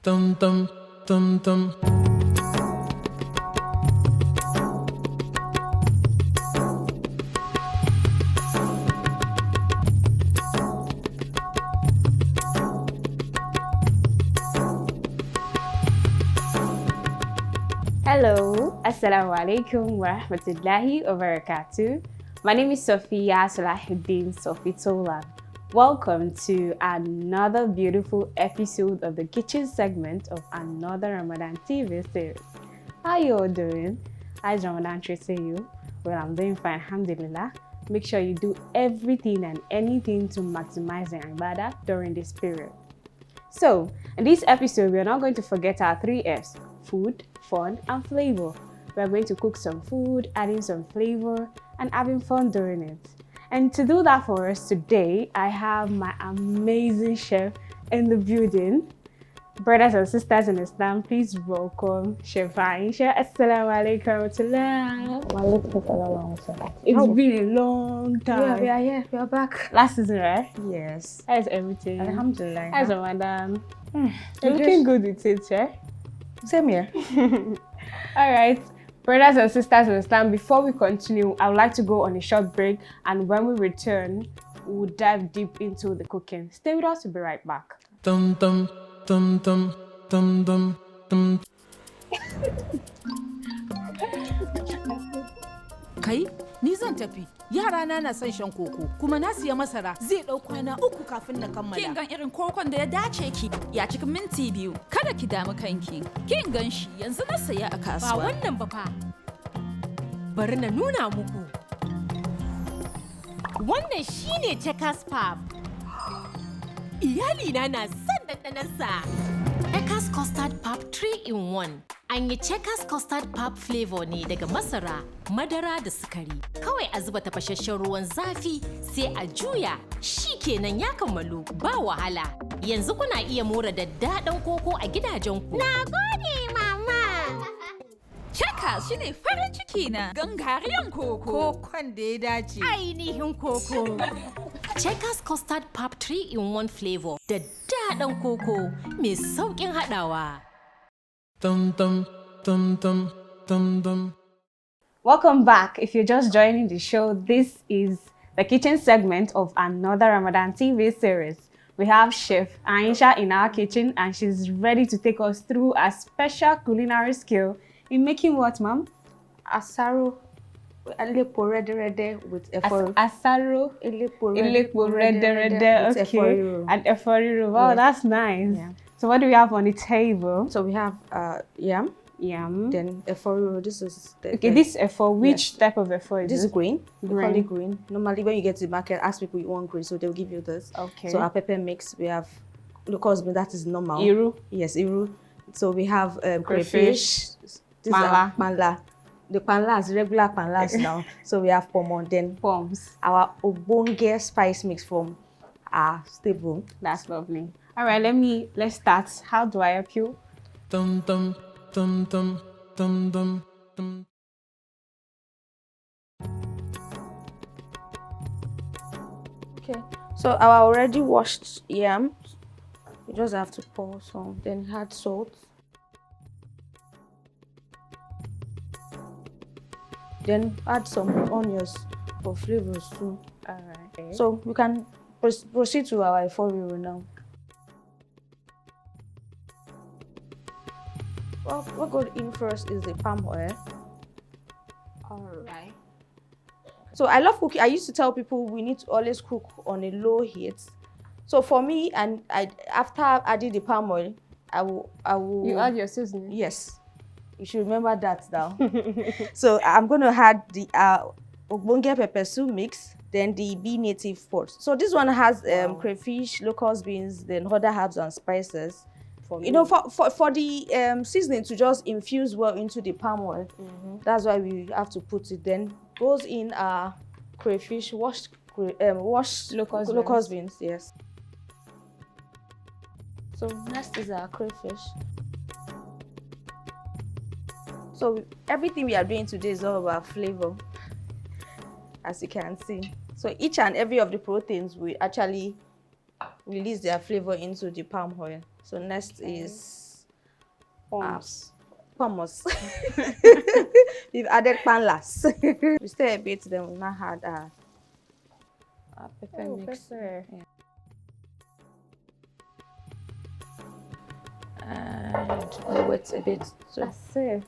Tum tum tum tum. Hello, Assalamu alaikum wa rahmatullahi wa barakatuh. My name is Sophia Salahuddin Sofitola. Welcome to another beautiful episode of the kitchen segment of another Ramadan TV series. How you all doing? How's Ramadan treating you? Well, I'm doing fine, alhamdulillah. Make sure you do everything and anything to maximize the ibadah during this period. So, in this episode, we are not going to forget our 3 F's: food, fun, and flavor. We are going to cook some food, adding some flavor, and having fun doing it. And to do that for us today, I have my amazing chef in the building. Brothers and sisters in Islam, please welcome Chef Aisha. Assalamu alaikum warahmatullahi. It's been a long time. Yeah, we are here. We are back. Last season, right? Yes. How's everything? Alhamdulillah. How's Ramadan? You're looking good with it, right? Same here. All right. Brothers and sisters in Islam, before we continue, I would like to go on a short break, and when we return, we'll dive deep into the cooking. Stay with us, we'll be right back. Tum tum tum tum tum tum tum. Kai, ni zan tafi. Yara na son shan koko, kuma na siya masara zai ɗau kwana 3 kafin na kammala. Kin gan irin kokon da ya dace ki ya cikin minti 2. Kada ki damu kanki. Kin gan shi yanzu na saya a kasuwa. Ba wannan ba fa. Bari na nuna muku. Wannan shine Checkers Pap. Iyalina na son ɗanɗanonsa. Checkers Custard Pap 3-in-1. An yi Checkers Custard Pap flavor ne daga masara, madara da sukari. Kawai a zuba tafashashen ruwan zafi sai a juya. Shi kenan ya kammalu ba wahala. Yanzu kuna iya more daddaɗan koko a gidajenku. Na gode, mama! Checkers shine farin ciki na gangariyan koko. Kokon da ya dace. Ainihin koko. Checkers Custard Pap 3-in-1 flavor. Daddaɗan koko mai sauƙin haɗawa. Tum tum tum tum tum tum. Welcome back. If you're just joining the show, this is the kitchen segment of another Ramadan TV series. We have Chef Aisha in our kitchen, and she's ready to take us through a special culinary skill in making what, ma'am? Asaro. Elepo rede with efori. Asaro. Elepo Rede. with Okay. efori. And eforiru. Wow, Yes. that's nice. Yeah. So what do we have on the table? So we have yam, Yam. then efori. This is Okay, this efo, which Yes. type of efo is This is it? green. We call Green. it green. Normally, when you get to the market, ask people you want green, so they'll give you this. Okay. So our pepper mix, we have locust bean, that is normal. Iru. Yes, iru. So we have Crayfish. crayfish. This Panla. is panla. The panlas, regular panlas now. So we have pomon. Then Poms. our obonge spice mix from our stable. That's lovely. All right, let's start. How do I help you? Tum tum tum tum tum tum tum. Okay. So our already washed yam, you just have to pour some. Then add salt. Then add some onions for flavors too. All right. So we can proceed to our efori now. Well, what goes in first is the palm oil. All right. So I love cooking. I used to tell people we need to always cook on a low heat. So for me, and after adding the palm oil, I will. You add your seasoning. Yes, you should remember that now. So I'm going to add the ogbonge pepper soup mix, then the Be Native pot. So this one has crayfish, locust beans, then other herbs and spices. You know, for the seasoning to just infuse well into the palm oil. That's why we have to put it. Then goes in crayfish, washed locust beans. Yes. So next is our crayfish. So everything we are doing today is all about flavor, as you can see. So each and every of the proteins will actually release their flavor into the palm oil. So next is Hummus. Hummus. We've added pan last. We stay a bit, then we now had a pepper mix. Pepper. Yeah. And we wait a bit. So That's it.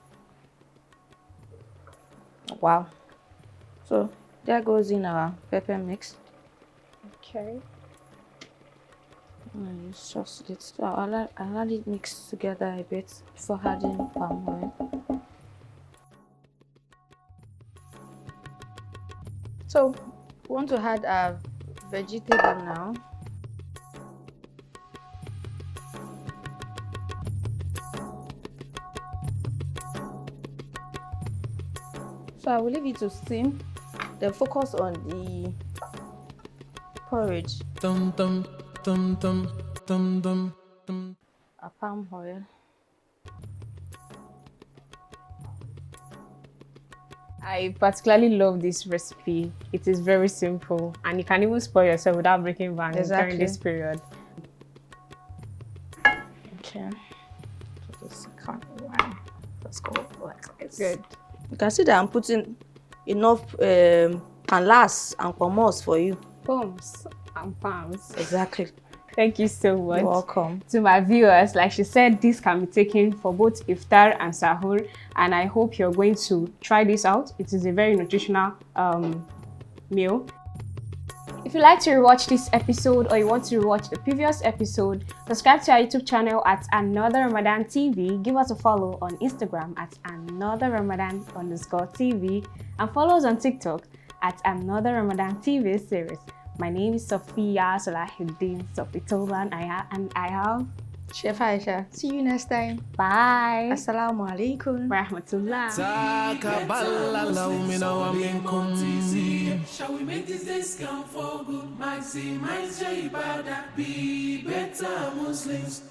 wow. So there goes in our pepper mix. Okay. It's just it. So I'll let it mix together a bit before adding palm oil. So we want to add a vegetable now. So I will leave it to steam. Then focus on the porridge. Dum dum dum dum dum dum dum. A palm oil. I particularly love this recipe. It is very simple and you can even spoil yourself without breaking bank Exactly. during this period. Okay. So the second one. Let's go like this. Good. You can see that I'm putting enough panlas and pomos for you. Poms and palms. Exactly. Thank you so much. You're welcome. To my viewers, like she said, this can be taken for both iftar and sahur, and I hope you're going to try this out. It is a very nutritional meal. If you like to rewatch this episode or you want to rewatch the previous episode, subscribe to our YouTube channel at Another Ramadan TV. Give us a follow on Instagram at Another Ramadan_TV and follow us on TikTok at Another Ramadan TV series. My name is Sophia Salahuddin Sofitolan and I have Chef Aisha. See you next time. bye. Assalamu alaikum. Rahmatullah. Takabalala mina wa minkum. Shall we make these days count for good? Maximize your ibadah, be better Muslims.